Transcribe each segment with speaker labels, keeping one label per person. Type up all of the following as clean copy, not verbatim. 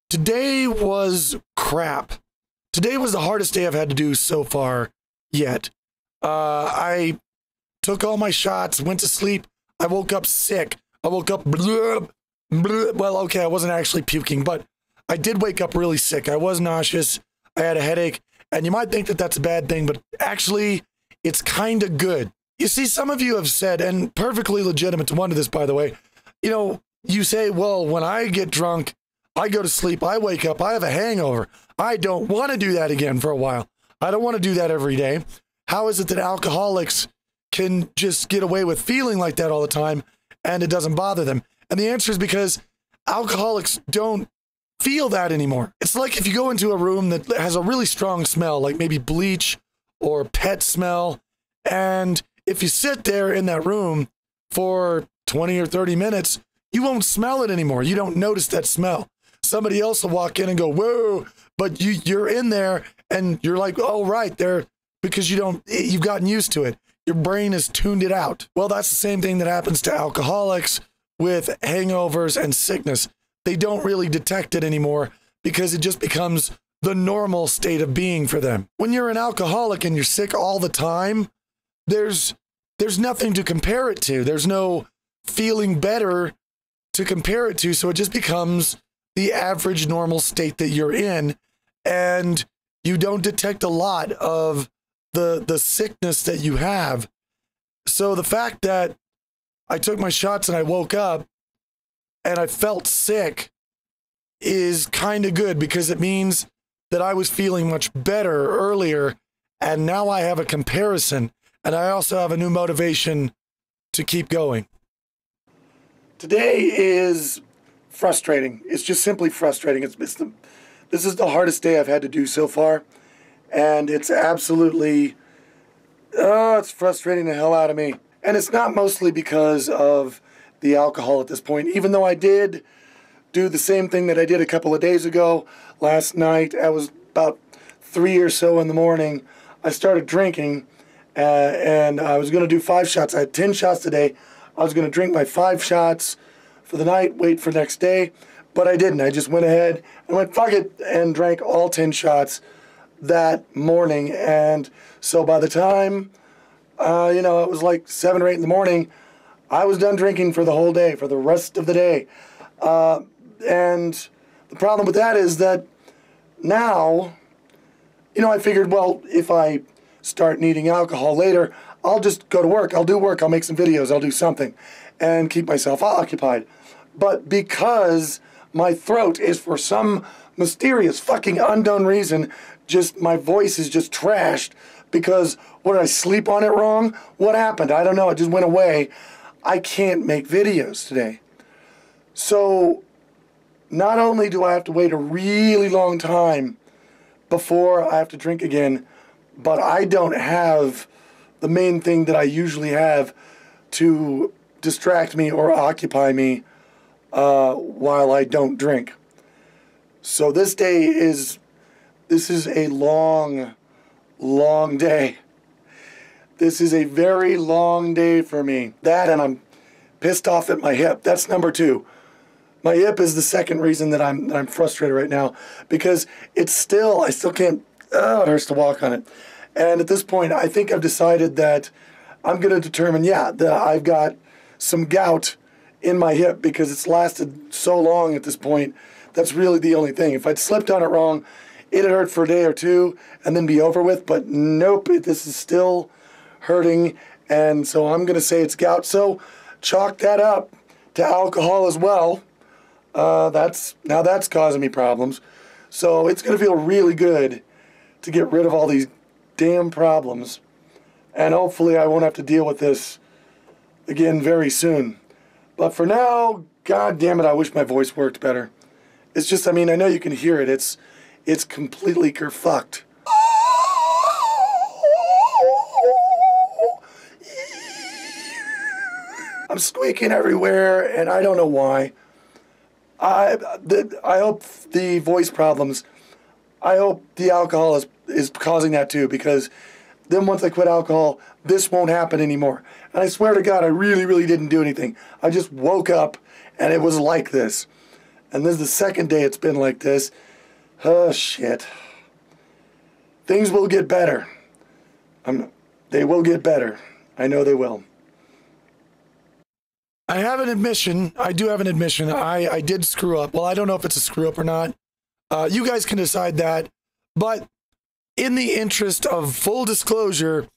Speaker 1: Today was crap. Today was the hardest day I've had to do so far yet. I took all my shots, went to sleep. I woke up sick. I woke up, well, okay, I wasn't actually puking, but I did wake up really sick. I was nauseous. I had a headache. And you might think that that's a bad thing, but actually, it's kind of good. You see, some of you have said, and perfectly legitimate to wonder this, by the way, you say, well, when I get drunk, I go to sleep, I wake up, I have a hangover. I don't want to do that again for a while. I don't want to do that every day. How is it that alcoholics can just get away with feeling like that all the time and it doesn't bother them? And the answer is because alcoholics don't feel that anymore. It's like if you go into a room that has a really strong smell, like maybe bleach or pet smell, and if you sit there in that room for 20 or 30 minutes, you won't smell it anymore. You don't notice that smell. Somebody else will walk in and go, whoa, but you're in there and you're like, oh, right, there, because you've gotten used to it. Your brain has tuned it out. Well, that's the same thing that happens to alcoholics with hangovers and sickness. They don't really detect it anymore because it just becomes the normal state of being for them. When you're an alcoholic and you're sick all the time, there's nothing to compare it to. There's no feeling better to compare it to. So it just becomes the average normal state that you're in, and you don't detect a lot of the sickness that you have. So the fact that I took my shots and I woke up and I felt sick is kind of good because it means that I was feeling much better earlier, and now I have a comparison, and I also have a new motivation to keep going. Today is frustrating. It's just simply frustrating. This is the hardest day I've had to do so far, and it's absolutely, it's frustrating the hell out of me. And it's not mostly because of the alcohol at this point, even though I did do the same thing that I did a couple of days ago. Last night, I was about 3 or so in the morning. I started drinking, and I was going to do 5 shots. I had 10 shots today. I was going to drink my 5 shots for the night, wait for next day, but I didn't. I just went ahead and went, fuck it, and drank all 10 shots that morning. And so by the time, it was like 7 or 8 in the morning, I was done drinking for the whole day, for the rest of the day. And the problem with that is that now, I figured, well, if I start needing alcohol later, I'll just go to work. I'll do work. I'll make some videos. I'll do something and keep myself occupied. But because my throat is, for some mysterious fucking unknown reason, my voice is just trashed because, what, did I sleep on it wrong? What happened? I don't know. It just went away. I can't make videos today. So not only do I have to wait a really long time before I have to drink again, but I don't have the main thing that I usually have to distract me or occupy me while I don't drink. So this is a long, long day. This is a very long day for me. That, and I'm pissed off at my hip. That's number 2. My hip is the second reason that I'm frustrated right now, because I still can't, it hurts to walk on it. And at this point, I think I've decided that I'm going to determine, that I've got some gout in my hip because it's lasted so long at this point. That's really the only thing. If I'd slipped on it wrong, it'd hurt for a day or 2 and then be over with. But nope, this is still hurting. And so I'm going to say it's gout. So chalk that up to alcohol as well. That's causing me problems. So it's going to feel really good to get rid of all these damn problems. And hopefully I won't have to deal with this again very soon. But for now, god damn it, I wish my voice worked better. It's just, I know you can hear it. It's completely kerfucked. I'm squeaking everywhere, and I don't know why. I hope the voice problems, I hope the alcohol is causing that too, because then once I quit alcohol, this won't happen anymore. And I swear to God, I really, really didn't do anything. I just woke up and it was like this. And this is the second day it's been like this. Oh, shit. Things will get better. They will get better. I know they will. I have an admission. I do have an admission. I did screw up. Well, I don't know if it's a screw up or not. You guys can decide that. But in the interest of full disclosure,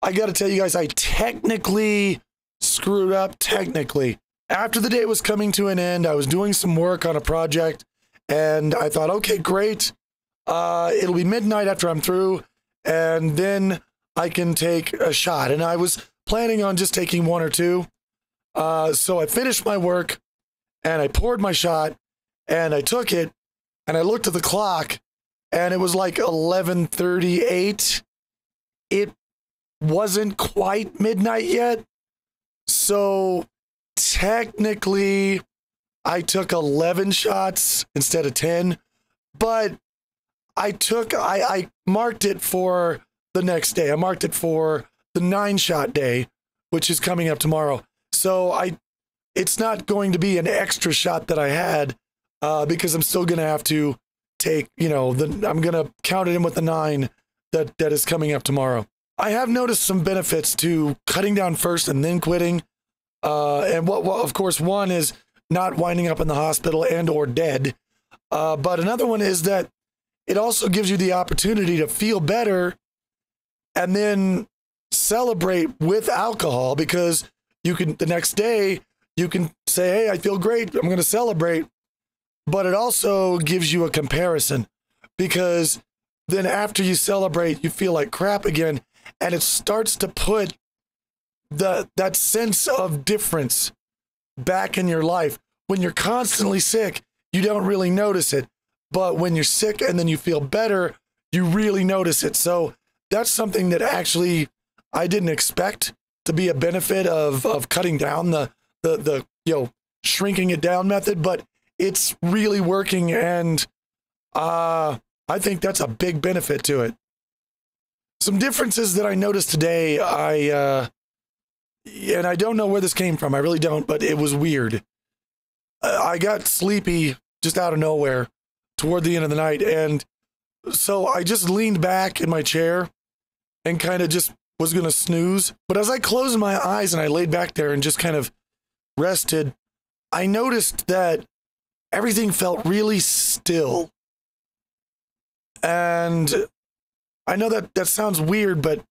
Speaker 1: I got to tell you guys, I technically screwed up. Technically. After the day was coming to an end, I was doing some work on a project, and I thought, okay, great. It'll be midnight after I'm through, and then I can take a shot. And I was planning on just taking one or two. So I finished my work, and I poured my shot, and I took it, and I looked at the clock, and it was like 11:38. It wasn't quite midnight yet. So technically, I took 11 shots instead of 10, but I marked it for the next day. I marked it for the 9-shot day, which is coming up tomorrow. So it's not going to be an extra shot that I had, because I'm still going to have to take, I'm going to count it in with the 9 that is coming up tomorrow. I have noticed some benefits to cutting down first and then quitting. And what, of course, one is not winding up in the hospital and or dead. But another one is that it also gives you the opportunity to feel better and then celebrate with alcohol, because you can, the next day, you can say, hey, I feel great. I'm going to celebrate. But it also gives you a comparison, because then after you celebrate, you feel like crap again. And it starts to put that sense of difference back in your life. When you're constantly sick, you don't really notice it. But when you're sick and then you feel better, you really notice it. So that's something that actually I didn't expect to be a benefit of cutting down the shrinking it down method, but it's really working, and I think that's a big benefit to it. Some differences that I noticed today, and I don't know where this came from, I really don't, but it was weird. I got sleepy just out of nowhere toward the end of the night, and so I just leaned back in my chair and kind of just was going to snooze. But as I closed my eyes and I laid back there and just kind of rested, I noticed that everything felt really still. And I know that sounds weird, but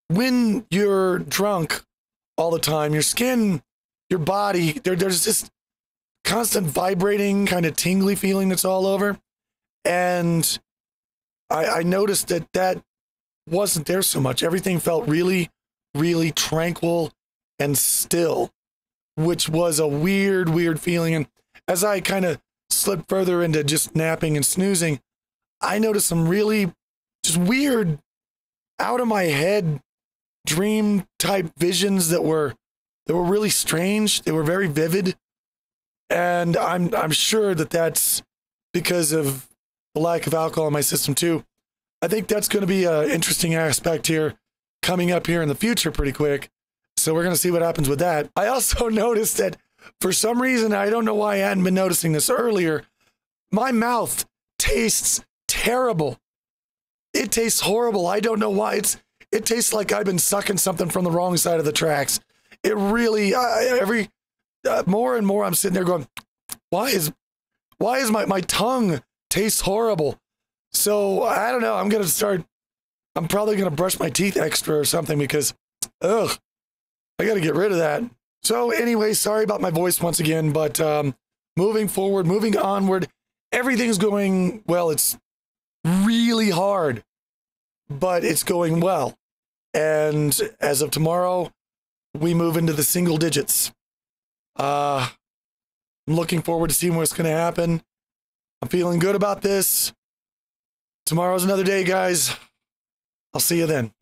Speaker 1: when you're drunk all the time, your skin, your body, there's this constant vibrating, kind of tingly feeling that's all over. And I noticed that wasn't there so much. Everything felt really, really tranquil and still, which was a weird, weird feeling. And as I kind of slipped further into just napping and snoozing, I noticed some really just weird, out of my head dream type visions that were really strange. They were very vivid. And I'm sure that that's because of the lack of alcohol in my system too. I think that's going to be an interesting aspect here coming up here in the future pretty quick. So we're going to see what happens with that. I also noticed that for some reason, I don't know why I hadn't been noticing this earlier, my mouth tastes terrible. It tastes horrible. I don't know why. It tastes like I've been sucking something from the wrong side of the tracks. It really, more and more I'm sitting there going, why is my tongue tastes horrible? So I don't know. I'm probably going to brush my teeth extra or something, because, I got to get rid of that. So anyway, sorry about my voice once again, but moving forward, moving onward, everything's going well. It's really hard, but it's going well. And as of tomorrow, we move into the single digits. I'm looking forward to seeing what's going to happen. I'm feeling good about this. Tomorrow's another day, guys. I'll see you then.